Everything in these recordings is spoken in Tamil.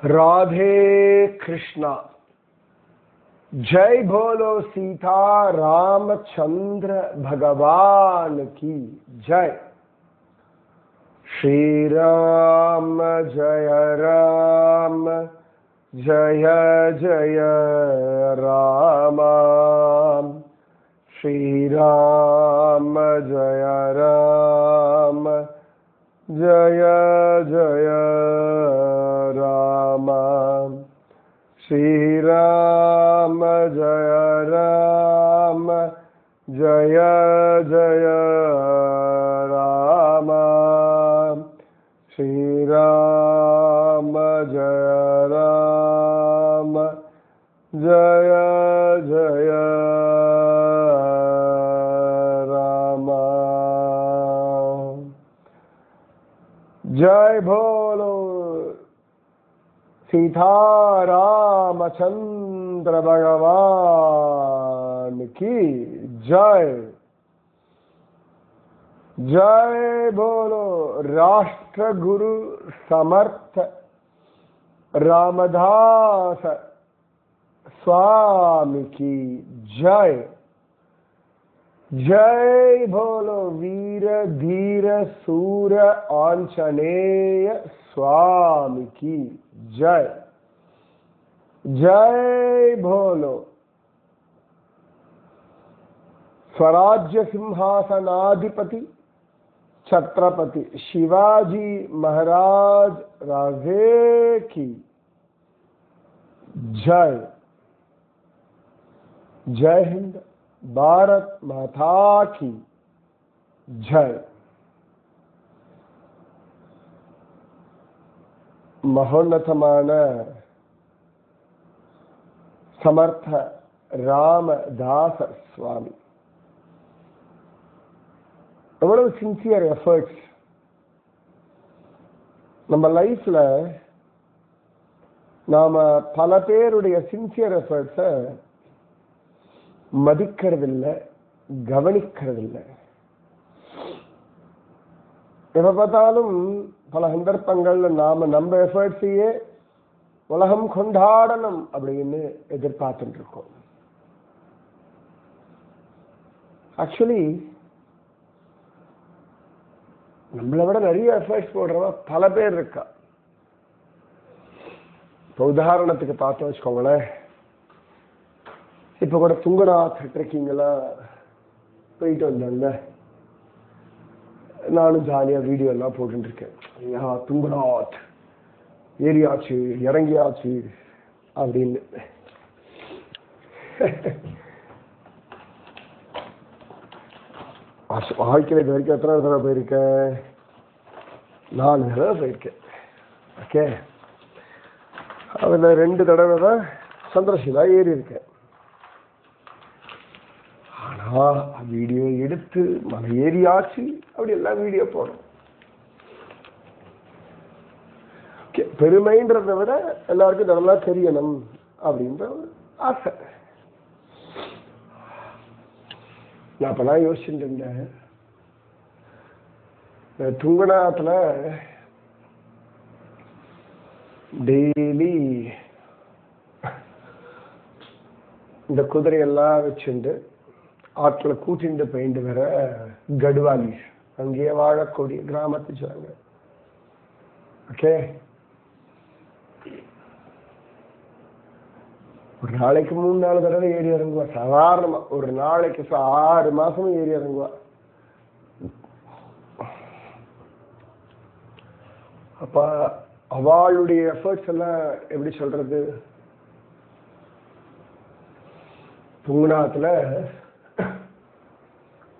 राधे कृष्णा। जय बोलो सीता रामचंद्र भगवान की जय। श्री राम जय राम जय जय राम। श्री राम जय राम जय जय राम। श्री राम जय राम जय जय राम। श्री राम जय राम जय जय राम। जय बोलो सीता रामचंद्र भगवान की जय। जय बोलो राष्ट्र गुरु समर्थ रामदास स्वामी की जय। जय बोलो वीर धीर सूर आंजनेय स्वामी की जय। जय बोलो स्वराज्य सिंहासनाधिपति छत्रपति शिवाजी महाराज राजे की जय। जय हिंद, भारत माता की जय। மகோன்னதமான சமர்த்த ராமதாச சுவாமி எவ்வளவு சின்சியர் எஃபர்ட்ஸ் நம்ம லைஃப்ல. நாம பல பேருடைய சின்சியர் எஃபர்ட்ஸை மதிக்கிறதில்லை, கவனிக்கிறதில்லை. எப்ப பார்த்தாலும் பல சந்தர்ப்பங்கள்ல நாம நம்ம எஃபர்ட்ஸையே உலகம் கொண்டாடணும் அப்படின்னு எதிர்பார்த்துட்டு இருக்கோம். ஆக்சுவலி நம்மளை விட நிறைய எஃபர்ட்ஸ் போடுறவங்க பல பேர் இருக்கா. இப்போ உதாரணத்துக்கு பார்த்தோம் வச்சுக்கோங்களேன், இப்போ கூட துங்கநாத் ட்ரெக்கிங்கெல்லாம் போயிட்டு வந்தாங்க. நானும் ஜாலியாக வீடியோ எல்லாம் போட்டுட்டு இருக்கேன். ஐயா துங்கநாத் ஏறியாச்சு, இறங்கியாச்சு அப்படின்னு. வாழ்க்கையில் இது வரைக்கும் எத்தனை தடவை போயிருக்கேன்? 4 தடவை போயிருக்கேன். ஓகே, அதில் 2 தடவை தான் சந்திரசிலா ஏறி இருக்கேன். ஆனால் வீடியோ எடுத்து மலை ஏறியாச்சு அப்படி எல்லாம் வீடியோ போடும். பெருமைன்றதை விட எல்லாருக்கும் நல்லா தெரியணும் அப்படின்ற ஒரு ஆசை. நான் அப்பெல்லாம் யோசிச்சுட்டு இருந்தேன், துங்கநாத்துல டெய்லி இந்த குதிரையெல்லாம் வச்சுட்டு ஆற்றுல கூட்டிட்டு போயிட்டு வர கடுவாலி அங்கேயே வாழக்கூடிய கிராமத்து ஜனங்க. ஓகே, ஒரு நாளைக்கு 3-4 தடவை ஏறி இறங்குவா. சாதாரணமா ஒரு நாளைக்கு 6 மாசமும் ஏறி இறங்குவா. அப்ப அவளுடைய எஃபர்ட்ஸ் எல்லாம் எப்படி சொல்றது, துங்கநாத்துல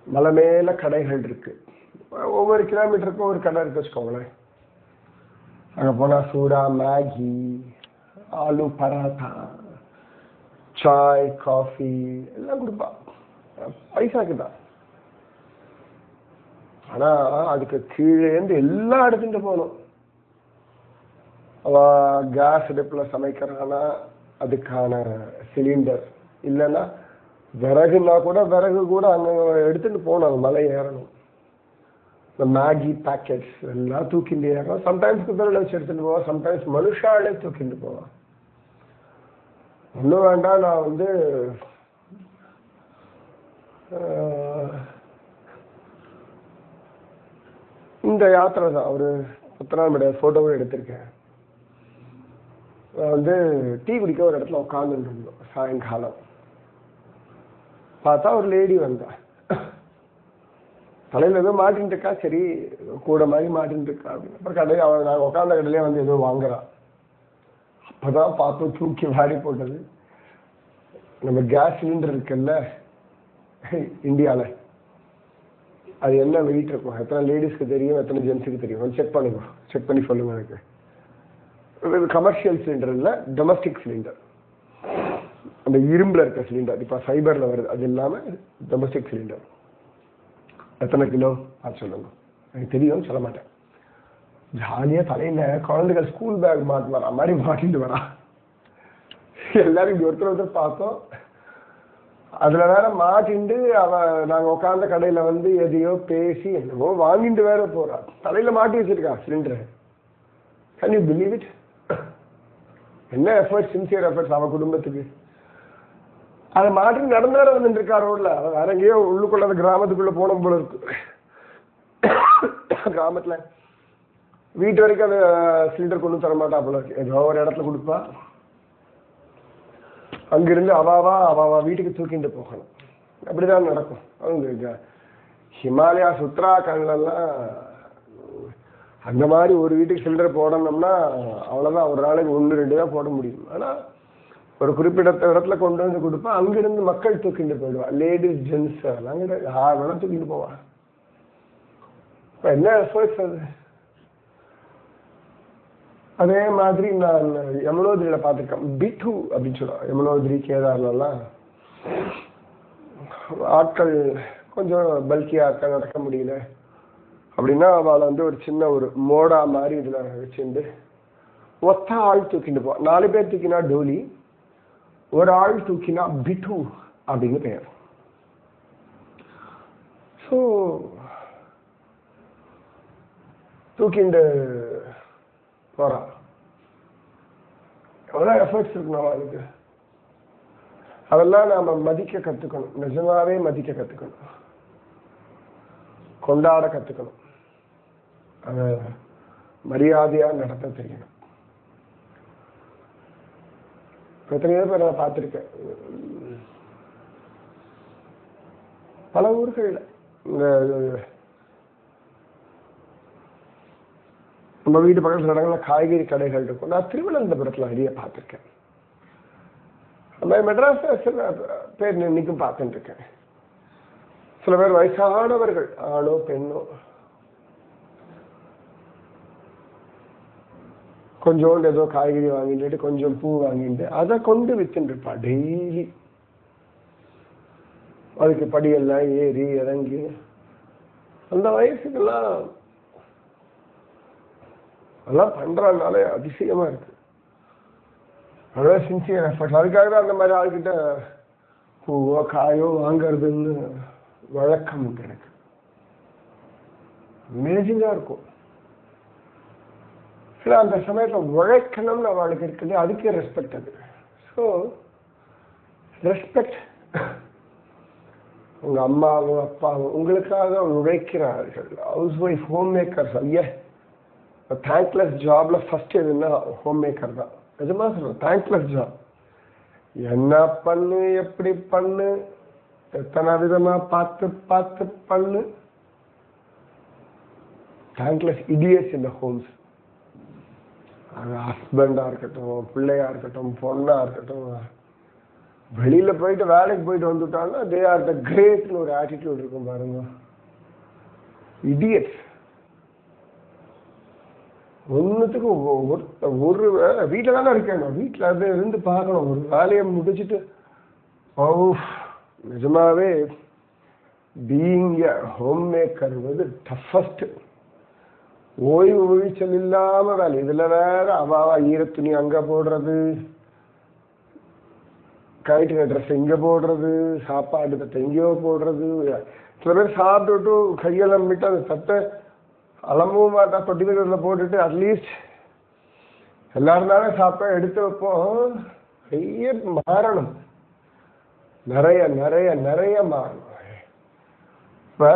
மலை மேல கடைகள் இருக்கு. ஒவ்வொரு கிலோமீட்டருக்கும் ஒரு கடை இருக்கு வச்சுக்கோங்களேன். அங்க போனா சூடா மேகி, ஆலு பராத்தா, சாய், காஃபி எல்லாம் கொடுப்பா. பைசாக்கு தான். ஆனா அதுக்கு கீழே இருந்து எல்லா இடத்துட்டு போகணும். அவ கேஸ் அடுப்புல சமைக்கிறானா அதுக்கான சிலிண்டர், இல்லைன்னா விறகுனா கூட விறகு கூட அங்க எடுத்துட்டு போகணும். மலை ஏறணும். இந்த மேகி பேக்கெட்ஸ் எல்லாம் தூக்கிட்டு ஏறோம். சம்டைம்ஸ் குதிரையில் வச்சு எடுத்துட்டு போவோம், சம்டைம்ஸ் மனுஷாலே தூக்கிட்டு போவோம். ஒன்றும் வேண்டாம், நான் வந்து இந்த யாத்திரை தான் ஒரு 10 நாள் முன்னாடி ஃபோட்டோவும் எடுத்திருக்கேன். நான் வந்து டீ குடிக்க ஒரு இடத்துல உட்காந்துட்டு இருந்தோம். சாயங்காலம் பார்த்தா ஒரு லேடி வந்தா, தலையில் ஏதோ மாட்டின்னு இருக்கா, சரி கூட மாதிரி மாட்டின்னு இருக்கா அப்படின்னு. அப்புறம் கடையில் அவன் நாங்கள் உட்காந்த கடையிலே வந்து ஏதோ வாங்குறான். அப்போதான் பார்த்தோம் தூக்கி வாரி போட்டது நம்ம கேஸ் சிலிண்டர் இருக்குல்ல இந்தியாவில், அது என்ன வெயிட் இருக்கும், எத்தனை லேடிஸ்க்கு தெரியும், எத்தனை ஜென்ஸுக்கு தெரியும், செக் பண்ணுங்க, செக் பண்ணி சொல்லுங்க எனக்கு. கமர்ஷியல் சிலிண்டர் இல்லை, டொமஸ்டிக் சிலிண்டர், அந்த இரும்புல இருக்க சிலிண்டர், இப்போ ஃபைபர்ல வருது, அது இல்லாமல் டொமஸ்டிக் சிலிண்டர். எத்தனை கிலோ அது சொல்லுங்க, எனக்கு தெரியும் சொல்ல மாட்டேன். ஜாலியாக தலையில் குழந்தைகள் ஸ்கூல் பேக் மாட்டு வரா மாதிரி மாட்டிட்டு வரா. எல்லாரும் இப்படி ஒருத்தர் பார்த்தோம். அதுல வேற மாட்டிண்டு நாங்க உட்கார்ந்த கடையில வந்து எதையோ பேசி என்னவோ வாங்கிட்டு வேற போறா. தலையில மாட்டி வச்சிருக்கா cylinder. Can you believe it? என்ன எஃபர்ட், சின்சியர் எஃபர்ட்ஸ் அவ குடும்பத்துக்கு. அதை மாட்டி நடந்து வேற வந்துட்டு இருக்கா ரோட்ல. வேற எங்கேயோ உள்ளுக்குள்ள கிராமத்துக்குள்ள போன போல இருக்கு. கிராமத்துல வீட்டு வரைக்கும் அந்த சிலிண்டர் கொண்டு தர மாட்டா போல இருக்கு, ஏதோ ஒரு இடத்துல கொடுப்பா. அங்கிருந்து அவாவா வீட்டுக்கு தூக்கிட்டு போகணும். அப்படிதான் நடக்கும். அவங்க ஹிமாலயாஸ் உத்தராகண்ட்லாம் அந்த மாதிரி ஒரு வீட்டுக்கு சிலிண்டர் போடணும்னா அவ்வளோதான், ஒரு நாளைக்கு 1-2 தான் போட முடியும். ஆனால் ஒரு குறிப்பிட்ட இடத்துல கொண்டு வந்து கொடுப்பா, அங்கிருந்து மக்கள் தூக்கிட்டு போயிடுவா. லேடிஸ் ஜென்ட்ஸ் எல்லாம் யார் வேணா தூக்கிட்டு போவா. இப்போ என்ன எஃபர்ட்ஸ் அது. அதே மாதிரி நான் யமுனோத்ரியில பார்த்துருக்கேன். பிட்டு அப்படின்னு சொல்லுவாங்க. யமுனோத்ரி கேதார்லாம் ஆட்கள் கொஞ்சம் பல்கியா ஆட்கள் நடக்க முடியல அப்படின்னா அவளை வந்து ஒரு சின்ன ஒரு மோடா மாதிரி இதுல வச்சுட்டு ஒத்த ஆள் தூக்கிட்டு போ. 4 பேர் தூக்கினா டோலி, ஒரு ஆள் தூக்கினா பிட்டு அப்படின்னு பெயர். ஸோ தூக்கிண்டு போறா. எவ்வளோ எஃபர்ட்ஸ் இருக்கணும் அதுக்கு. அதெல்லாம் நாம மதிக்க கத்துக்கணும், நிஜமாவே மதிக்க கத்துக்கணும், கொண்டாட கத்துக்கணும், அத மரியாதையா நடத்த தெரியணும். எத்தனையோ பேர் நான் பார்த்துருக்கேன் பல ஊர்கள். இந்த நம்ம வீட்டு பக்கத்தில் இடங்கள்ல காய்கறி கடைகள் இருக்கும். நான் திருவனந்தபுரத்தில் நிறைய பார்த்துருக்கேன். அந்த மாதிரி மெட்ராஸ்ல சில பேர் இன்னைக்கும் பார்த்துட்டு இருக்கேன். சில பேர் வயசானவர்கள், ஆணோ பெண்ணோ, கொஞ்சோண்டு ஏதோ காய்கறி வாங்கிட்டு கொஞ்சம் பூ வாங்கிட்டு அதை கொண்டு வித்துட்டு இருப்பா டெய்லி. அதுக்கு படியெல்லாம் ஏறி இறங்கி அந்த வயசுக்கெல்லாம் அதெல்லாம் பண்றதுனால அதிசயமா இருக்கு. அவ்வளோ சின்சியர் எஃபர்ட். அதுக்காக தான் அந்த மாதிரி ஆள்கிட்ட பூவோ காயோ வாங்கறதுன்னு வழக்கம் உண்டு எனக்கு. அமேசிங்கா இருக்கும். சில அந்த சமயத்தில் உழைக்கணும்னு அவளுக்கு இருக்குது, அதுக்கே ரெஸ்பெக்ட். அது ஸோ ரெஸ்பெக்ட். உங்க அம்மாவும் அப்பாவும் உங்களுக்காக உழைக்கிறார்கள். House wife, home makers. ஐயா, தேங்க்லெஸ் ஜாப்ல ஃபர்ஸ்ட் எதுன்னா ஹோம் மேக்கர் தான். நிஜமா சொல்றேன், தேங்க்லெஸ் ஜாப். என்ன பண்ணு, எப்படி பண்ணு, எத்தனை விதமா பார்த்து பார்த்து பண்ணு. தேங்க்லெஸ் இடியட்ஸ் இன் த ஹோம்ஸ். அது ஹஸ்பண்டா இருக்கட்டும், பிள்ளையா இருக்கட்டும், பொண்ணா இருக்கட்டும், வெளியில போயிட்டு வேலைக்கு போயிட்டு வந்துட்டாங்கன்னா தே ஆர் த கிரேட்னு ஒரு ஆட்டிடியூட் இருக்கும் பாருங்க. இடியட்ஸ். ஒன்னுத்துக்கு ஒரு வீட்டில் தானே இருக்கேன், வீட்டில் அது இருந்து பார்க்கணும். ஒரு வேலையை முடிச்சுட்டு நிஜமாவே பீயிங் எ ஹோம் மேக்கர் வந்து டஃபஸ்ட். ஓய்வு ஒழிச்சல் இல்லாம வேலை. இதுல வேற அவாவா ஈரத்துணி அங்க போடுறது, கயிற்று ட்ரெஸ் இங்க போடுறது, சாப்பாடு தட்டை எங்கேயோ போடுறது. சில பேர் சாப்பிட்டுட்டு கையெல்லாம் விட்டு அந்த தட்டை அலம்பவும் மாட்டா, தொட்டி தகவலில் போட்டுட்டு அட்லீஸ்ட் எல்லாரும் தானே சாப்பிட்டா எடுத்து வைப்போம். நிறைய மாறணும், நிறைய நிறைய நிறைய மாறணும். இப்போ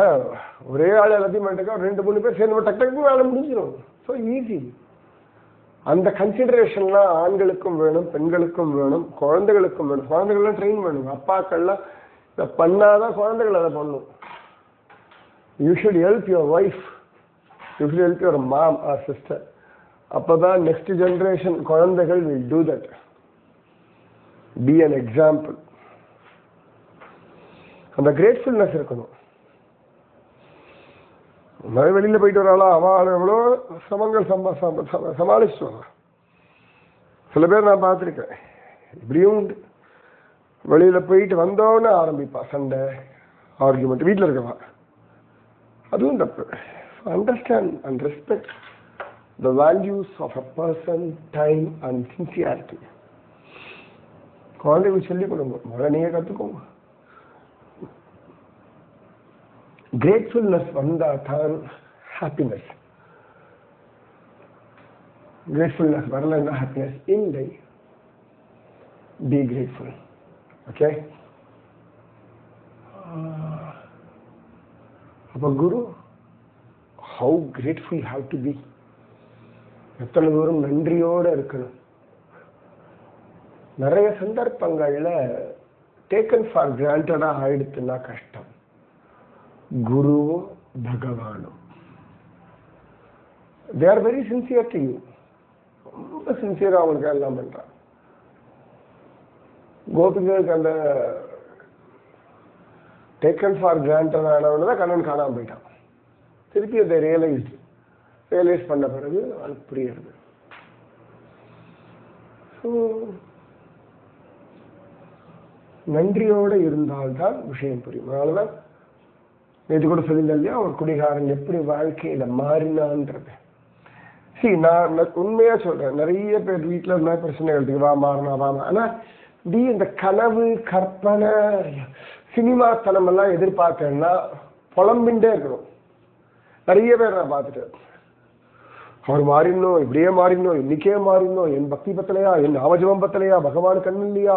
ஒரே ஆள் எல்லாத்தையும் பண்ணிட்டு 2-3 பேர் சேர்ந்து டக்கு டக்கு வேலை முடிஞ்சிடும். So easy. அந்த கன்சிடரேஷன்லாம் ஆண்களுக்கும் வேணும், பெண்களுக்கும் வேணும், குழந்தைகளுக்கும் வேணும். குழந்தைகள்லாம் ட்ரெயின் பண்ணுங்க. அப்பாக்கள்லாம் இதை பண்ணாதான் குழந்தைகள் அதை பண்ணும். You should help your wife, you should help your mom or sister. அப்போதான் நெக்ஸ்ட் ஜென்ரேஷன் குழந்தைகள் will do that. Be an example. அந்த கிரேட்ஃபுல்னஸ் இருக்கணும். வெளியில போயிட்டு வராளா, அவள் எவ்வளோ சமங்கள் சமாளிச்சுட்டு வரலாம். சில பேர் நான் பார்த்துருக்கேன், இப்படியும் உண்டு. வெளியில போயிட்டு வந்தோன்னு ஆரம்பிப்பா சண்டை, ஆர்குமெண்ட். வீட்டில் இருக்கவா அதுவும் தப்பு. Understand and respect the values of a person, time and sincerity. குழந்தைகளுக்கு சொல்லிக் கொடுங்க, முதல்ல நீங்க கற்றுக்கோங்க. கிரேட்ஃபுல்னஸ் வந்தால் தான் ஹாப்பினஸ். கிரேட்ஃபுல்னஸ் வரலன்னா ஹாப்பினஸ் இல்லை. Be grateful. ஓகே. அப்போ குரு, how grateful you have to be. எத்தனை தூரம் நன்றியோடு இருக்கணும். நிறைய சந்தர்ப்பங்கள்ல டேக்கன் ஃபார் கிராண்டடா ஆயிடுத்துன்னா கஷ்டம். குருவும் பகவானும் they are very sincere to you. ரொம்ப சின்சியரா அவங்களுக்கு எல்லாம் பண்றான். கோபிகளுக்கு அந்த டேக்கன் ஃபார் கிராண்டட் ஆனவன தான் கண்ணன் காணாம போயிட்டான். திருப்பி அதை ரியலைஸ் பண்ண பிறகு அது புரியுது. நன்றியோடு இருந்தால்தான் விஷயம் புரியும். அதனாலதான் நேற்று கூட சொல்லியிருந்தேன் இல்லையா, ஒரு குடிகாரன் எப்படி வாழ்க்கையில மாறினான்றது. நான் உண்மையா சொல்றேன், நிறைய பேர் வீட்டுல இருந்தா பிரச்சனைகளுக்கு வா மாறினா வா. ஆனா இந்த கனவு, கற்பனை, சினிமாத்தனம் எல்லாம் எதிர்பார்க்கணும்னா புலம்பின்ண்டே இருக்கணும். நிறைய பேர் நான் பார்த்துட்டேன், அவர் மாறினோம், இப்படியே மாறினோம், இன்னைக்கே மாறினோம், என் பக்தி பத்தலையா, என் நாமஜபம் பத்தலையா, பகவான் கண்ணு இல்லையா,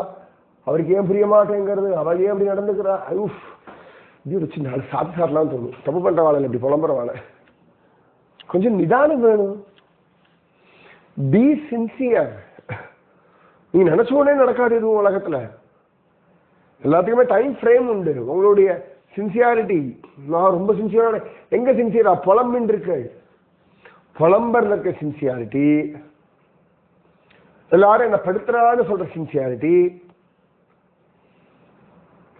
அவருக்கு ஏன் புரிய மாட்டேங்கிறது, அவள் ஏன் அப்படி நடந்துக்கிறா, இப்படி ஒரு சின்ன சாப்பிடலாம் தோணும். தப்பு பண்ற வாழை, இப்படி புலம்புற வாழை. கொஞ்சம் நிதானம் வேணும். B sincere. நீ நினைச்சோடனே நடக்காது எதுவும் உலகத்துல. எல்லாத்துக்குமே டைம் ஃப்ரேம் உண்டு. உங்களுடைய சின்சியாரிட்டி, நான் ரொம்ப சின்சியரோட, எங்க சின்சியரா புலம்பின் இருக்கு. புலம்பர்ல இருக்க சின்சியாரிட்டி, எல்லாரும் என்ன படுத்துறான்னு சொல்ற சின்சியாரிட்டி,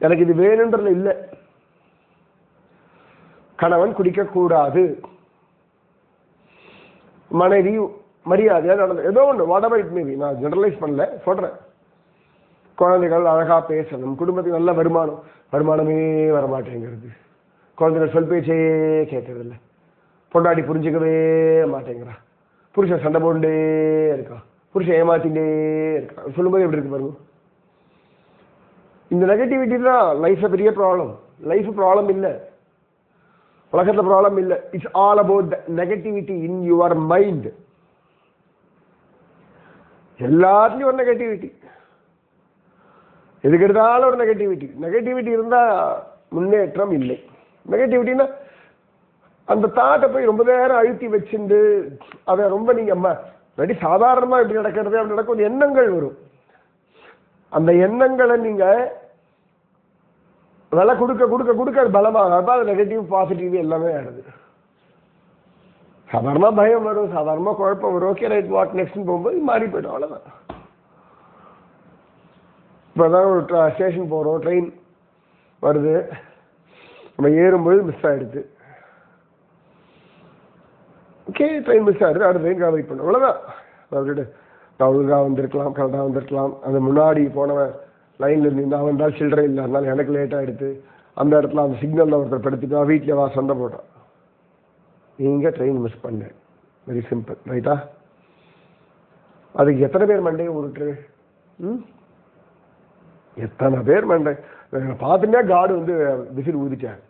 எனக்கு இது வேணும்ன்றதுல இல்லை. கணவன் குடிக்க கூடாது, மனைவி மரியாதையா நடந்து, ஏதோ ஒன்று வாடவர் இட் மேபி, நான் ஜெனரலைஸ் பண்ணல சொல்றேன். குழந்தைகள் அழகா பேசணும், குடும்பத்துக்கு நல்ல வருமானமே வரமாட்டேங்கிறது, குழந்தைகள் சொல் பேச்சே கேட்கறது இல்லை, பொண்டாடி புரிஞ்சுக்கவே மாட்டேங்கிறா, புருஷன் சண்டை போண்டே இருக்கான், புருஷன் ஏமாத்திட்டே இருக்கான். சொல்லும்போது எப்படி இருக்கு பாருங்க. இந்த நெகட்டிவிட்டி தான் லைஃப்ல பெரிய ப்ராப்ளம். லைஃப் ப்ராப்ளம் இல்லை, உலகத்துல ப்ராப்ளம் இல்லை. It's all about negativity in your mind. எல்லாத்துலயும் ஒரு நெகட்டிவிட்டி, எதுக்கு எடுத்தாலும் ஒரு நெகட்டிவிட்டி. நெகட்டிவிட்டி இருந்தா முன்னேற்றம் இல்லை. நெகட்டிவிட்டின்னா அந்த தாட்டை போய் ரொம்ப நேரம் அழுத்தி வச்சுட்டு அதை ரொம்ப நீங்க சாதாரணமா இப்படி நடக்கிறது அப்படி நடக்கும், எண்ணங்கள் வரும். அந்த எண்ணங்களை நீங்க விலை கொடுக்க கொடுக்க கொடுக்க அது பலமாக, அது நெகட்டிவ் பாசிட்டிவ் எல்லாமே ஆயிடுது. சாதாரணமா பயம் வரும், சாதாரணமா குழப்பம் வரும், ஓகே ரைட் வாட் நெக்ஸ்ட் போகும்போது மாறி போயிடும், அவ்வளவுதான். இப்போதான் ஒரு ஸ்டேஷன் போறோம், ட்ரெயின் வருது, நம்ம ஏறும்போது மிஸ் ஆயிடுது. ஓகே ட்ரெயின் மிஸ் ஆயிடுது, அடுத்த ட்ரெயின் வெயிட் பண்ணும், அவ்வளவுதான். நான் ஒழுங்காக வந்திருக்கலாம், கரெக்டாக வந்திருக்கலாம், அந்த முன்னாடி போனவன் லைன்ல இருந்து அவன் தான் சில்லறை இல்லை, அதனால எனக்கு லேட் ஆகிடுது, அந்த இடத்துல அந்த சிக்னலில் ஒருத்தர் படுத்துட்டா, வீட்டில் வா சண்டை போட்டான். நீங்கள் ட்ரெயின் மிஸ் பண்ண, வெரி சிம்பிள், ரைட்டா? அதுக்கு எத்தனை பேர் மண்டையை உருட்டு? எத்தனை பேர் மண்டை பார்த்துட்டே காடு விசில் ஊதிட்டார்.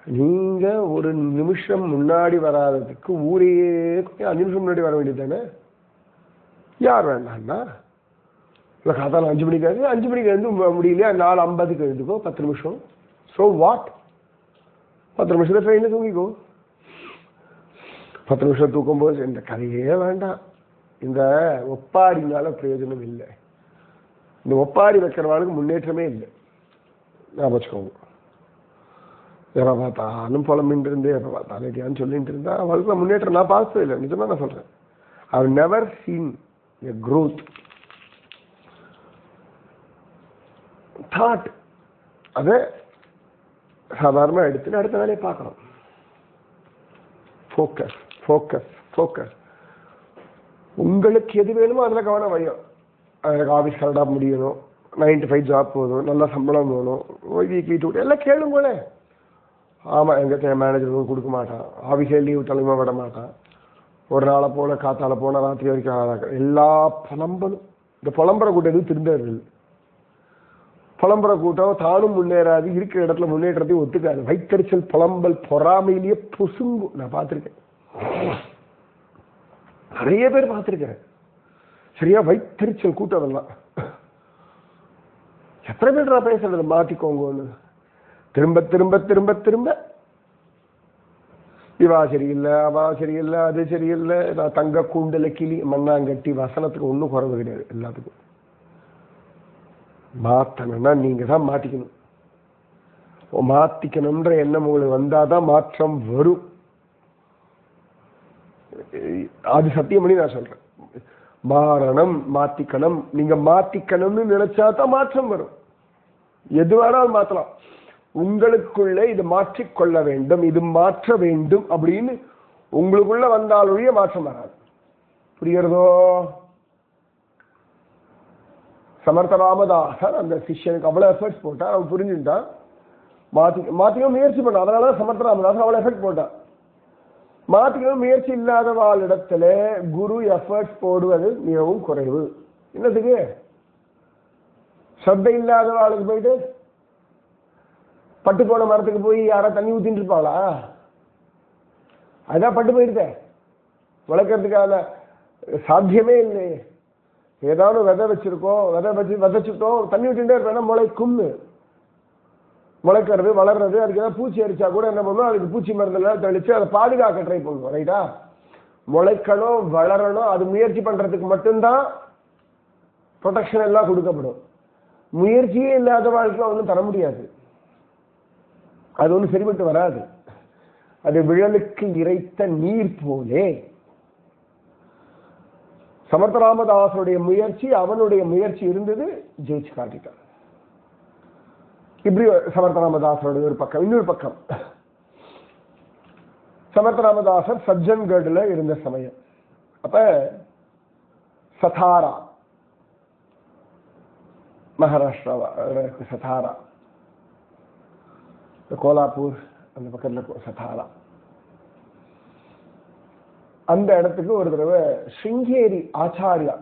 நீங்க ஒரு நிமிஷம் முன்னாடி வராததுக்கு ஊரையே 5 நிமிஷம் முன்னாடி வர வேண்டியது தானே? யார் வேண்டாம்னா இல்லை காத்தால 5 மணிக்கு 5 மணிக்கு எழுந்து முடியலையா 4:50க்கு எழுந்துக்கோ 10 நிமிஷம். So what? 10 நிமிஷத்துல ட்ரெயினில் தூங்கிக்கோ. 10 நிமிஷம் தூக்கும்போது இந்த கதையே வேண்டாம். இந்த ஒப்பாரினால பிரயோஜனம் இல்லை. இந்த ஒப்பாரி வைக்கிறவாளுக்கு முன்னேற்றமே இல்லை. ஞாபகம் வச்சுக்கோங்க. எப்போ பார்த்தாலும் புலம்பின்னு இருந்து எப்போ பார்த்தாலும் சொல்லிட்டு இருந்தா அவளுக்கு முன்னேற்றம் நான் பார்த்தது இல்லை. நிஜமா நான் சொல்றேன். I have never seen a growth. That அதை சாதாரணமாக எடுத்துன்னு அடுத்த வேலையை பார்க்கணும். Focus focus focus. உங்களுக்கு எது வேணுமோ அதில் கவனம் வையும். எனக்கு ஆஃபீஸ் கரெக்டாக முடியணும், 9 to 5 ஜாப் போதும், நல்ல சம்பளம் வேணும், வீக்லி 2 எல்லாம் கேளுங்களே. ஆமாம், எங்கள் மேனேஜர் கொடுக்க மாட்டான், ஆஃபீஸே லீவ் தலைமை விட மாட்டான், ஒரு நாளை போல காத்தால போனால் ராத்திரி வரைக்கும் எல்லா புலம்பலும். இந்த புலம்புற கூட்டம் எதுவும் திருந்தவர்கள். புலம்புற கூட்டம் தானும் முன்னேறாது, இருக்கிற இடத்துல முன்னேற்றத்தையும் ஒத்துக்காது. வைத்தறிச்சல் புலம்பல் பொறாமையிலேயே பொசுங்கும். நான் பார்த்துருக்கேன், நிறைய பேர் பார்த்துருக்கேன். சரியா வைத்தறிச்சல் கூட்டம் அதெல்லாம். எத்தனை பேர் நான் பேசுறது மாத்திக்கோங்கன்னு திரும்ப திரும்ப திரும்ப திரும்ப இவா சரியில்லை, அவா சரியில்லை, அது சரியில்லை. நான் தங்க கூண்டல கிளி மண்ணாங்கட்டி வசனத்துக்கு ஒன்றும் குறைவு கிடையாது. எல்லாத்துக்கும் மாற்றணும்னா நீங்க தான் மாத்திக்கணும். மாத்திக்கணும்ன்ற எண்ணம் உங்களுக்கு வந்தாதான் மாற்றம் வரும். அது சத்தியம் பண்ணி நான் சொல்றேன். மாறணும், மாத்திக்கணும். நீங்க மாத்திக்கணும்னு நினைச்சா தான் மாற்றம் வரும். எது வேணாலும் மாற்றலாம். உங்களுக்குள்ள இது மாற்றிக்கொள்ள வேண்டும், இது மாற்ற வேண்டும் அப்படின்னு உங்களுக்குள்ள வந்தாலுடைய மாற்றம் வராது. புரிகிறதோ? சமர்த்த ராமதாசர் அந்த சிஷ்யனுக்கு அவ்வளவு எஃபர்ட்ஸ் போட்டார். அவன் புரிஞ்சுட்டான், மாத்திக்க முயற்சி பண்ணான். அதனால சமர்த்த ராமதாசர் அவ்வளவு எஃபர்ட் போட்டான். மாத்திக்கணும் முயற்சி இல்லாதவாளிடத்துல குரு எஃபர்ட்ஸ் போடுவது மிகவும் குறைவு. என்னதுக்கு? சத்தை இல்லாதவாளுக்கு போயிட்டு பட்டு போன மரத்துக்கு போய் யாரா தண்ணி ஊத்திட்டு இருப்பாளா? அதான் பட்டு போயிருக்க. வளர்க்கறதுக்கான சாத்தியமே இல்லை. ஏதாவது விதை வச்சிருக்கோம், விதைச்சுட்டோம், தண்ணி ஊற்றிட்டே இருப்பேன்னா முளைக்கும்னு. முளைக்கிறது வளர்றது, அதுக்கு ஏதாவது பூச்சி அடிச்சா கூட என்ன பண்ணுவோம், அதுக்கு பூச்சி மருந்தெல்லாம் தெளிச்சு அதை பாதுகாக்க ட்ரை பண்ணுவோம். ரைட்டா? முளைக்கணும், வளரணும், அது முயற்சி பண்றதுக்கு மட்டும்தான் ப்ரொடெக்ஷன் எல்லாம் கொடுக்கப்படும். முயற்சியே இல்லாத வாழ்க்கை ஒன்றும் தர முடியாது. அது ஒன்றும் சரிபட்டு வராது. அது விழலுக்கு இறைத்த நீர் போலே. சமர்த்த ராமதாசனுடைய முயற்சி, அவனுடைய முயற்சி இருந்தது, ஜெயிச்சு காட்டிட்டான். இப்படி சமர்த்த ராமதாசனுடைய ஒரு பக்கம். இன்னொரு பக்கம், சமர்த்த ராமதாசர் சஜ்ஜன்கட்ல இருந்த சமயம். அப்ப சதாரா, மகாராஷ்டிரா சதாரா, கோலாப்பூர் அந்த பக்கத்துல சதாரா, அந்த இடத்துக்கு ஒரு தடவை சிங்கேரி ஆச்சாரியா,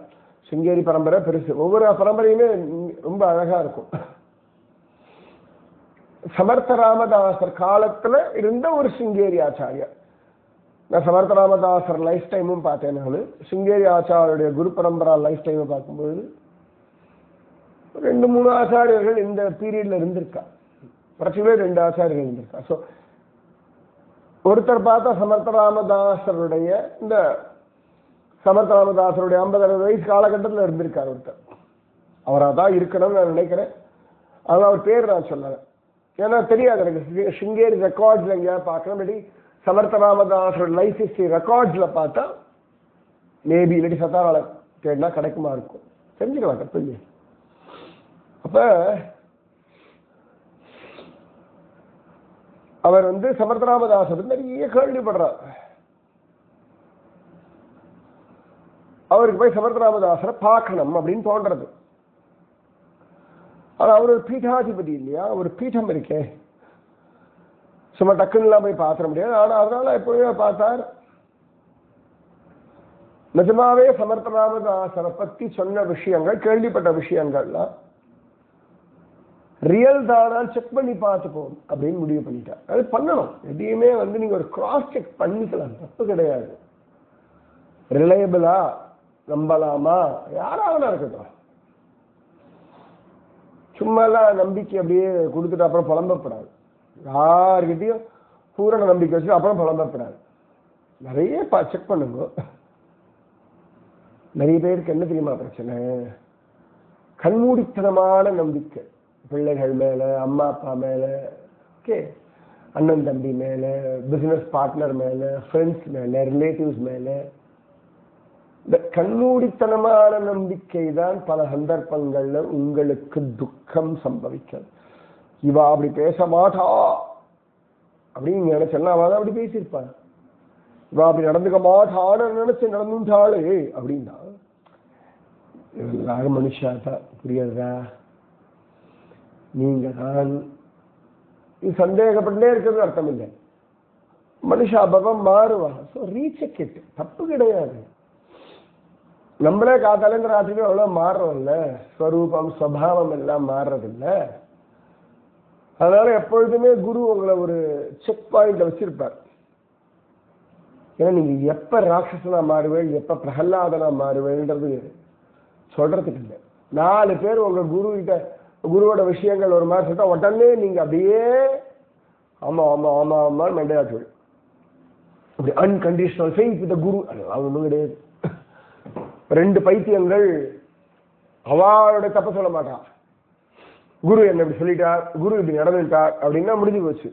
சிங்கேரி பரம்பரை பெருசு, ஒவ்வொரு பரம்பரையுமே ரொம்ப அழகா இருக்கும். சமர்த்த ராமதாசர் காலத்துல இருந்த ஒரு சிங்கேரி ஆச்சாரியா. நான் சமர்த்த ராமதாசர் லைஃப் டைமும் பார்த்தேன். நான் சிங்கேரி ஆச்சாரியுடைய குரு பரம்பரா லைஃப் டைமை பார்க்கும்போது 2-3 ஆச்சாரியர்கள் இந்த பீரியட்ல இருந்திருக்கா. பிரச்சனை 2 ஆச்சாரியர்கள் இருந்திருக்கா. ஸோ ஒருத்தர் பார்த்தா சமர்த்த ராமதாசருடைய இந்த சமர்த்த ராமதாசருடைய 50-60 வயசு காலகட்டத்தில் இருந்திருக்கார் ஒருத்தர். அவராக தான் இருக்கணும்னு நான் நினைக்கிறேன். ஆனால் அவர் பேர் நான் சொல்லலை, ஏன்னா தெரியாது எனக்கு. சிங்கேரி ரெக்கார்ட்ஸ்ல எங்கேயாவது பார்க்கணும். இல்லாட்டி சமர்த்த ராமதாசரோட லைஃப் ஹிஸ்டரி ரெக்கார்ட்ஸ்ல பார்த்தா மேபி, இல்லாட்டி சத்தாரால தேடினா கிடைக்குமா இருக்கும், தெரிஞ்சுக்கலாம். தப்பு இல்லையே. அப்ப அவர் சமர்த்த ராமதாசர் நிறைய கேள்விப்படுறார். அவருக்கு போய் சமர்த்த ராமதாசரை பார்க்கணும் அப்படின்னு தோன்றது. ஆனா அவர் ஒரு பீட்டாதிபதி இல்லையா, ஒரு பீடம் இருக்கே, சும்மா டக்குன்னு போய் பார்த்துட முடியாது. ஆனா அதனால எப்பவுமே பார்த்தார். நிஜமாவே சமர்த்த ராமதாசரை பத்தி சொன்ன விஷயங்கள், கேள்விப்பட்ட விஷயங்கள்லாம் ரியல் தானா செக் பண்ணி பார்த்துப்போம் அப்படின்னு முடிவு பண்ணிட்டேன். அது பண்ணணும். எதையுமே நீங்க ஒரு கிராஸ் செக் பண்ணிக்கலாம், தப்பு கிடையாது. ரிலையபிளா, நம்பலாமா, யாராவது இருக்கட்டும். சும்மாலாம் நம்பிக்கை அப்படியே கொடுத்துட்டு அப்புறம் புலம்பப்படாது. யாருக்கிட்டையும் பூரண நம்பிக்கை வச்சு அப்புறம் புலம்பப்படாது. நிறைய செக் பண்ணுங்க. நிறைய பேருக்கு என்ன தெரியுமா பிரச்சனை? கண்மூடித்தனமான நம்பிக்கை. பிள்ளைகள் மேல, அம்மா அப்பா மேல, ஓகே, அண்ணன் தம்பி மேல, பிசினஸ் பார்ட்னர் மேல, ஃப்ரெண்ட்ஸ் மேல, ரிலேட்டிவ்ஸ் மேல. இந்த கண்மூடித்தனமான நம்பிக்கை தான் பல சந்தர்ப்பங்கள்ல உங்களுக்கு துக்கம் சம்பவிக்கிறது. இவா அப்படி பேச மாட்டா அப்படின்னு நினைச்சா அவதான் அப்படி பேசியிருப்பான். இவா அப்படி நடந்துக்க மாட்டான்னு நினைச்சு நடந்துட்டாளே அப்படின்னா எல்லாரும் மனுஷா தான். புரியுதா? நீங்க தான் சந்தேகப்பட்டே இருக்கிறது அர்த்தம் இல்லை. மனுஷா பவம் மாறுவா. ரீசெக் இட், தப்பு கிடையாது. நம்மளே காத்தாலேருந்து ராத்திரி அவ்வளவு மாறுறோம் இல்ல, ஸ்வரூபம் ஸ்வபாவம் எல்லாம் மாறுறதில்ல. அதனால எப்பொழுதுமே குரு உங்களை ஒரு செக் பாயிண்ட்ல வச்சிருப்பார். ஏன்னா நீங்க எப்ப ராட்சசனா மாறுவேன், எப்ப பிரகலாதனா மாறுவேன்றது சொல்றதுக்கு இல்லை. 4 பேர் உங்க குரு கிட்ட குருவோட விஷயங்கள் ஒரு மாதிரி சொல்லிட்டா உடனே நீங்க அப்படியே ஆமா ஆமா ஆமா ஆமா மெண்டையாச்சு. அப்படி அன்கண்டிஷனல் ஃபெய்த் வித் குரு அதெல்லாம் ஒண்ணும் கிடையாது. 2 பைத்தியங்கள் அவளோட தப்ப சொல்ல மாட்டான். குரு என்ன இப்படி சொல்லிட்டார், குரு இப்படி நடந்துட்டார் அப்படின்னா முடிஞ்சு போச்சு.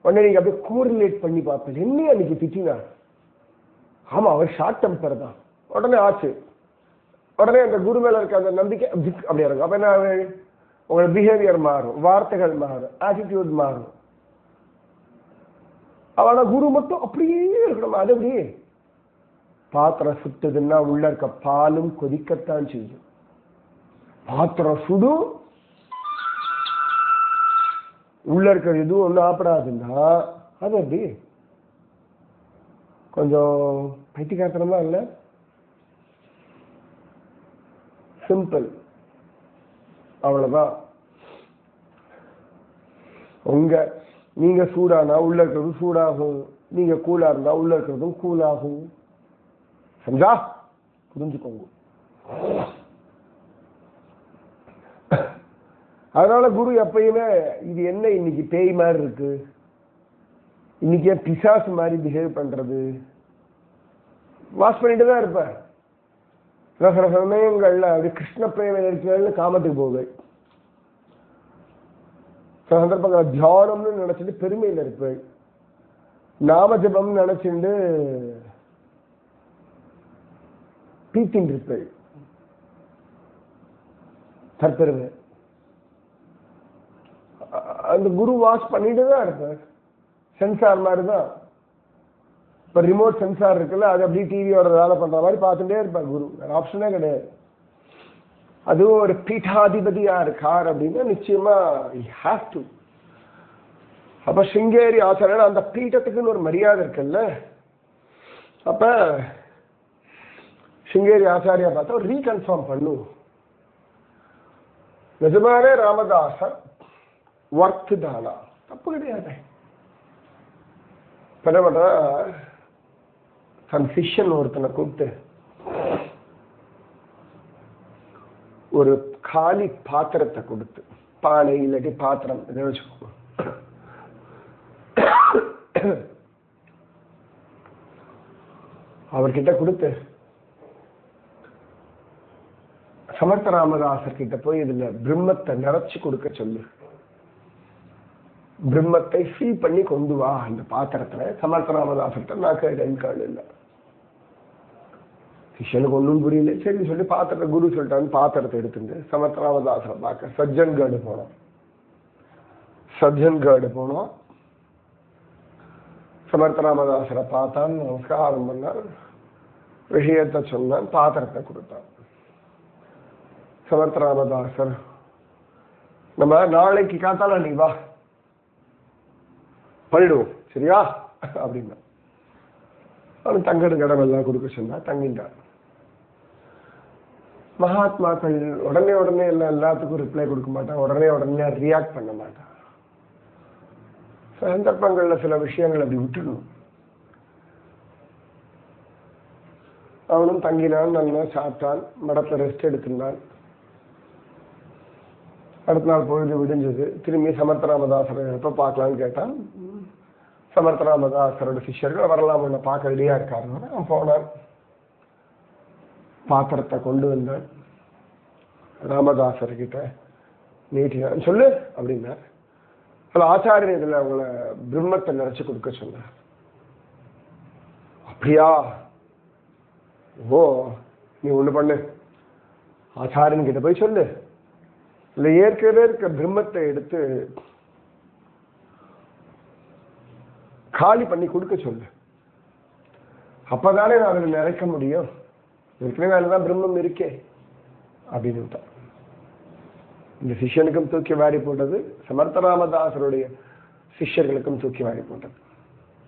உடனே நீங்க அப்படியே கோரிலேட் பண்ணி பார்ப்பீங்க. என்ன அன்னைக்கு திட்டினார், ஆமா அவர் ஷார்ட் டெம்பர் தான், உடனே ஆச்சு. உடனே அந்த குரு மேல இருக்க அந்த நம்பிக்கை அப்படியே இருக்கும். அப்ப என்ன உங்களோட பிஹேவியர் மாறும், வார்த்தைகள் மாறும், ஆட்டிடியூட் மாறும். அவனா குரு மட்டும் அப்படியே இருக்கணும். அது அப்படியே பாத்திரம் சுட்டுதுன்னா உள்ள இருக்க பாலும் கொதிக்கத்தான் செய்யும். பாத்திரம் சுடும், உள்ள இருக்கிற எதுவும் ஒன்றும் ஆப்படாதுன்னா அது அப்படி கொஞ்சம் பைத்தியக்காரத்தனமா இல்லை. சிம்பிள், அவ்வளவுதான். நீங்க சூடானா உள்ள இருக்கிறதும் சூடாகும், நீங்க கூலா இருந்தா உள்ள இருக்கிறதும் கூலாகும். செஞ்சா புரிஞ்சுக்கோங்க. அதனால குரு எப்பயுமே இது என்ன இன்னைக்கு பேய் மாதிரி இருக்கு, இன்னைக்கு பிசாசு மாதிரி பிஹேவ் பண்றது, வாஷ் பண்ணிட்டு தான் இருப்பேன். சில சமயங்கள்ல அப்படி கிருஷ்ண பிரேம இருக்கிறது காமத்துக்கு போகுது. சில சந்தர்ப்பங்கள் தியானம்னு நினைச்சிட்டு பெருமையில இருப்பேன், நாமஜபம் நினைச்சுட்டு பீத்தின் இருப்பேன், தற்பெருமை. அந்த குரு வாஷ் பண்ணிட்டு தான் இருப்பேன். சென்சார் மாதிரி தான். இப்ப ரிமோட் சென்சார் இருக்குல்ல, அது அப்படி டிவியோட வேலை பண்ற மாதிரி பார்த்துட்டே இருப்பார் குரு. ஆப்ஷனே கிடையாது. அதுவும் ஒரு பீட்டாதிபதியா இருக்கார் அப்படின்னா நிச்சயமா ஹேவ் டு. அப்ப சிங்கேரி ஆச்சாரியர் அந்த பீட்டத்துக்குன்னு ஒரு மரியாதை இருக்குல்ல. அப்ப சிங்கேரி ஆச்சாரியா பார்த்தா ரீகன்ஃபார்ம் பண்ணும். நிஜமானே ராமதாசர் ஒர்க் தானா, தப்பு கிடையாது. என்ன பண்ற, தன் சிஷ்யன் ஒருத்தனை கூப்பிட்டு ஒரு காலி பாத்திரத்தை கொடுத்து, பானை இல்லாட்டி பாத்திரம் இதை வச்சுக்கோ, அவர்கிட்ட கொடுத்து சமர்த்த ராமதாசர் கிட்ட போய் இதுல பிரம்மத்தை நிறைச்சு கொடுக்க சொல்லு, பிரம்மத்தை ஃபீல் பண்ணி கொண்டு வா அந்த பாத்திரத்துல. சமர்த்த ராமதாசர்கிட்ட நான் கேள்வி இல்லை. சிஷ்யனுக்கு ஒன்றும் புரியல. சரி சொல்லி பாத்திரத்தை குரு சொல்லிட்டான்னு பாத்திரத்தை எடுத்துட்டு சமர்த்த ராமதாசரை பார்க்க சஜ்ஜன்காடு போனோம். சஜ்ஜன்காடு போனோம். சமர்த்த ராமதாசரை பார்த்தான், நமஸ்காரம் பண்ணான், விஷயத்தை சொன்னான், பாத்திரத்தை கொடுத்தான். சமர்த்த ராமதாசர் நம்ம நாளைக்கு காத்தால நீ வா பண்ணிடுவோம் சரியா அப்படின்னா அவன் தங்கடு கடமெல்லாம் கொடுக்க சொன்னா தங்கிட்டான். மகாத்மாக்கள் உடனே உடனே எல்லாத்துக்கும் ரிப்ளை கொடுக்க மாட்டான், உடனே ரியாக்ட் பண்ண மாட்டான். சந்தர்ப்பங்கள்ல சில விஷயங்கள் அப்படி விட்டுடணும். அவனும் தங்கினான், நல்லா சாப்பிட்டான், மடத்துல ரெஸ்ட் எடுத்திருந்தான். அடுத்த நாள் பொழுது விடிஞ்சது. திரும்பி சமர்த்தராமதாசரை எப்ப பார்க்கலான்னு கேட்டான். சமர்த்தராமதாசரோட சிஷ்யர்கள் வரலாம், உன்னை பார்க்க ரெடியா இருக்காருன்னு அவன் போனான். பாத்திரத்தை கொண்டு வந்தான், ராமதாசர்கிட்ட நீட்டினான். சொல்லு அப்படின்னா அதுல ஆச்சாரியன் இதுல அவங்கள பிரம்மத்தை நிறைச்சு கொடுக்க சொன்னார். அப்படியா, ஓ நீ ஒண்ணு பண்ணு, ஆச்சாரியன் கிட்ட போய் சொல்லு, இல்ல ஏற்கனவே இருக்க பிரம்மத்தை எடுத்து காலி பண்ணி கொடுக்க சொல்லு, அப்பதானே நான் அதுல நிறைக்க முடியும், ஏற்கனவே அதுதான் பிரம்மம் இருக்கே அப்படின்னு விட்டான். இந்த சிஷ்யனுக்கும் தூக்கி வாரி போட்டது, சமர்த்தராமதாசருடைய சிஷ்யர்களுக்கும் தூக்கி வாரி போட்டது.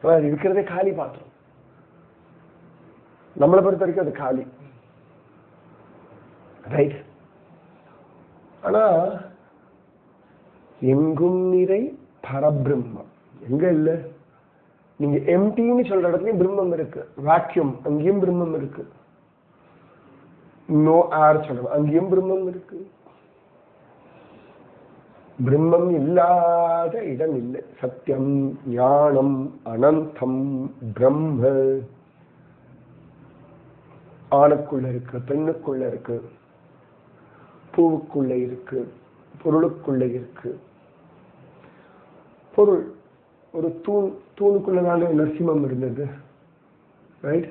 அது இருக்கிறதே காலி பாத்திரம். நம்மளை பொறுத்த வரைக்கும் அது காலி, ரைட்? ஆனா எங்கும் நிறை பரபிரம்மம் எங்க இல்ல? நீங்க எம்டின்னு சொல்ற இடத்துலயும் பிரம்மம் இருக்கு, வாக்யூம் அங்கேயும் பிரம்மம் இருக்கு, நோ ஏர் சொல்லணும் அங்கேயும் பிரம்மம் இருக்கு. பிரம்மம் இல்லாத இடம் இல்லை. சத்தியம் ஞானம் அனந்தம் பிரம்ம. ஆணுக்குள்ள இருக்கு, பெண்ணுக்குள்ள இருக்கு, பூவுக்குள்ள இருக்கு, பொருளுக்குள்ள இருக்கு. பொருள் ஒரு தூணுக்குள்ளதான நரசிம்மம் இருந்தது, ரைட்?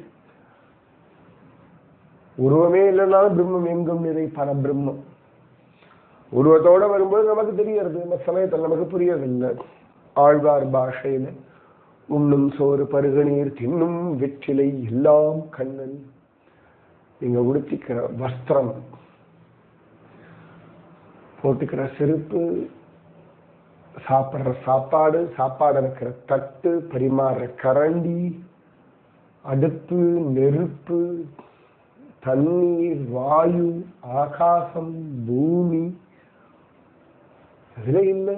உருவமே இல்லைனாலும் பிரம்மம் எங்கும் நிறை பரபிரம்மம். உருவத்தோட வரும்போது நமக்கு தெரியறது, இந்த சமயத்தில் நமக்கு புரியவில்லை. ஆழ்வார் பாஷையில உண்ணும் சோறு பருகநீர் தின்னும் வெற்றிலை எல்லாம் கண்ணன். நீங்க உடுத்திக்கிற வஸ்திரம், போட்டுக்கிற செருப்பு, சாப்பிட்ற சாப்பாடு, சாப்பாடு இருக்கிற தட்டு, பரிமாறுற கரண்டி, அடுப்பு, நெருப்பு, தண்ணீர், வாயு, ஆகாசம், பூமி, அதுல இல்லை.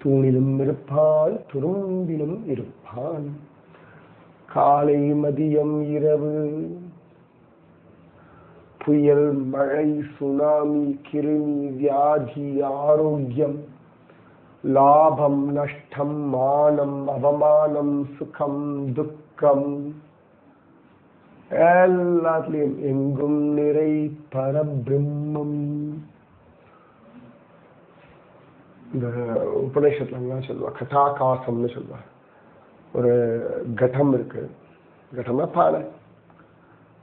தூணிலும் இருப்பான், துரும்பிலும் இருப்பான், காலை மதியம் இரவு, புயல் மழை சுனாமி கிருமி வியாதி ஆரோக்கியம், லாபம் நஷ்டம் மானம் அவமானம் சுகம் துக்கம், எல்லாத்துலயும் எங்கும் நிறை பரபிரம்மம். இந்த உபநிஷத்துல சொல்லுவா கட்டாகாசம்னு சொல்லுவா. ஒரு கட்டம் இருக்கு, கட்டம்னா பானை,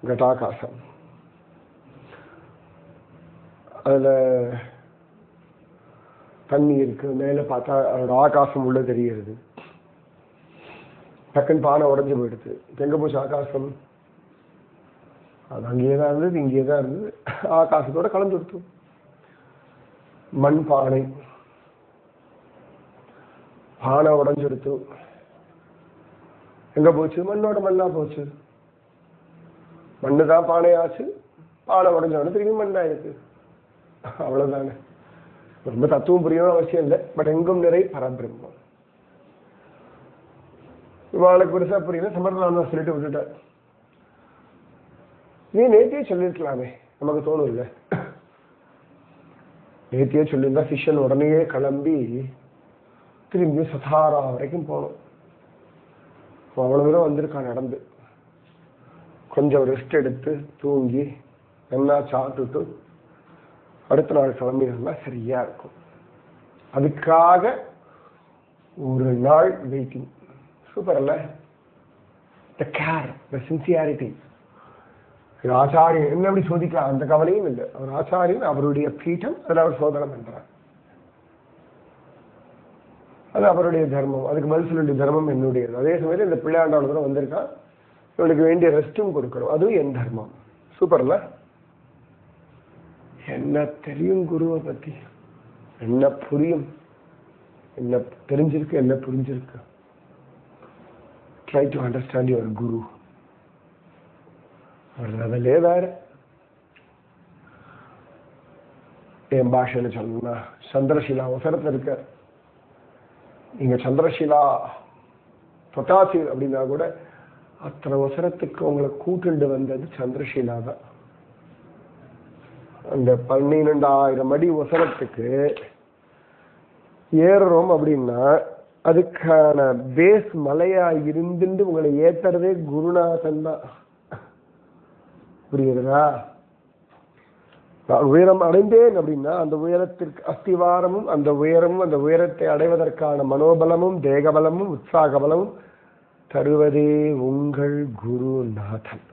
கட்டாகாசம். அதுல தண்ணி இருக்கு, மேல பார்த்தா அதோட ஆகாசம் உள்ள தெரிகிறது. டக்குன்னு பானை உடஞ்சு போயிடுது, எங்க போச்சு ஆகாசம்? அது அங்கேயேதான் இருந்தது, இங்கேயேதான் இருந்தது, ஆகாசத்தோட கலந்து கொடுத்து. மண் பானை, பானை உடஞ்செடுத்து எங்க போச்சு? மண்ணோட மண்ணா போச்சு. மண்ணுதான் பானையாச்சு, பானை உடஞ்சோட திரும்பி மண்ணாயிருக்கு. அவ்வளவுதானே. ரொம்ப தத்துவம் புரியணும் அவசியம் இல்லை, பட் எங்கும் நிறை பரபிரம்மம். இவாளுக்கு பெருசா புரியல, சமர்த்தனாம சொல்லிட்டு விட்டுட்டார். நீ நேத்தியே சொல்லிருக்கலாமே, நமக்கு தோணும் இல்லை. நேத்தியே சொல்லியிருந்தா சிஷ்யன் உடனே கிளம்பி திரும்பி சதாரா வரைக்கும் போனோம். அவ்வளவு தூரம் வந்திருக்கான் நடந்து. கொஞ்சம் ரெஸ்ட் எடுத்து தூங்கி நல்லா சாப்பிட்டுட்டு அடுத்த நாள் கிளம்பினா சரியா இருக்கும். அதுக்காக ஒரு நாள் வெயிட்டிங். சூப்பர் அல்ல? த கேர், த சின்சியாரிட்டி. ஆச்சாரியன் என்ன எப்படி சோதிக்கலாம் அந்த கவலையும் இல்லை. அவர் ஆச்சாரியன், அவருடைய பீடம், அதில் அவர் சோதனை பண்றார். அது அவருடைய தர்மம், அதுக்கு பதில் சொல்ல வேண்டிய தர்மம் என்னுடையது. அதே சமயத்தில் இந்த பிள்ளையாண்டவன் தூரம் வந்திருக்கான், இவனுக்கு வேண்டிய ரெஸ்ட்டும் கொடுக்கணும், அதுவும் என் தர்மம். சூப்பர்ல? என்ன தெரியும் குருவை பத்தி, என்ன புரியும், என்ன தெரிஞ்சிருக்கு, என்ன புரிஞ்சிருக்கு. ட்ரை டு அண்டர்ஸ்டாண்ட் யுவர் குரு. அவர் லெவலே வேற, என் பாஷைன்னு சொல்லணும்னா சந்திரஷிலா அவசரத்தில் இருக்கார். நீங்க சந்திரஷிலா தொட்டாசி அப்படின்னா கூட அத்தனை அவசரத்துக்கு உங்களை கூட்டுண்டு வந்தது சந்திரஷிலா தான். அந்த 12,000 அடி அவசரத்துக்கு ஏறுறோம் அப்படின்னா அதுக்கான பேஸ் மலையா இருந்துட்டு உங்களை ஏத்துறதே குருநாதன் தான். புரியுதுதா? நான் உயரம் அடைந்தேன் அப்படின்னா அந்த உயரத்திற்கு அஸ்திவாரமும் அந்த உயரமும் அந்த உயரத்தை அடைவதற்கான மனோபலமும் தேகபலமும் உற்சாக பலமும் தருவதே உங்கள் குருநாதன்.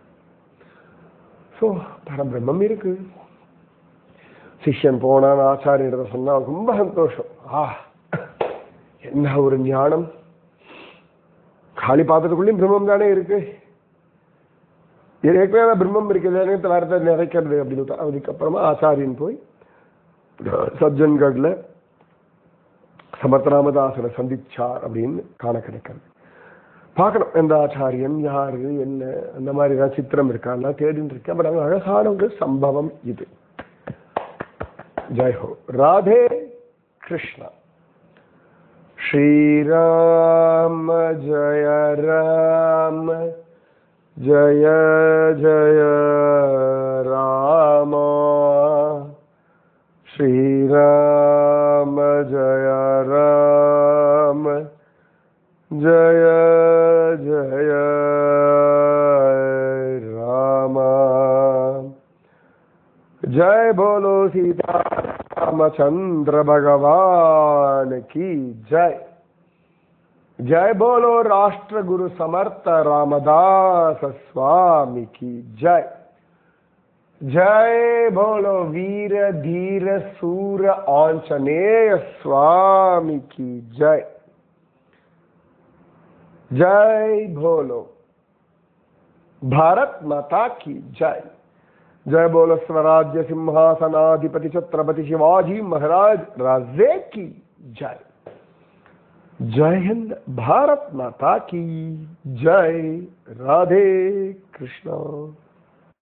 ஸோ பரபிரம்மம் இருக்கு. சிஷ்யன் போனான் ஆச்சாரியத்தை சொன்னா ரொம்ப சந்தோஷம். என்ன ஒரு ஞானம்! காளி பாத்திரத்துக்குள்ளேயும் பிரம்மம் தானே இருக்கு. ஏற்கனவே பிரம்மம் இருக்கு, வார்த்தை நிறைக்கிறது அப்படின்னு. அதுக்கப்புறமா ஆச்சாரியன் போய் சஜ்ஜன்கட்ல சமத்ராமதாசனை சந்திச்சார் அப்படின்னு காண கிடைக்கிறது. பார்க்கணும் எந்த ஆச்சாரியன் யாரு என்ன அந்த மாதிரி ஏதாவது சித்திரம் இருக்கான்னா தேடின்னு இருக்கேன். பட் அங்கே அழகான ஒரு சம்பவம் இது. ஜெய் ஹோ, ராதே கிருஷ்ணா. ஸ்ரீராம ஜய ராம ஜய ஜய ராம ஸ்ரீராம ஜய ராம ஜய ஜய ராம. जय बोलो सीता रामचंद्र भगवान की जय. जय बोलो राष्ट्र गुरु समर्थ रामदास स्वामी की जय. जय बोलो वीर धीर सूर आंजनेय स्वामी की जय. जय बोलो भारत माता की जय. जय बोलो स्वराज्य सिंहासनाधिपति छत्रपति शिवाजी महाराज राजे की जय. जय हिंद, भारत माता की जय. राधे कृष्ण.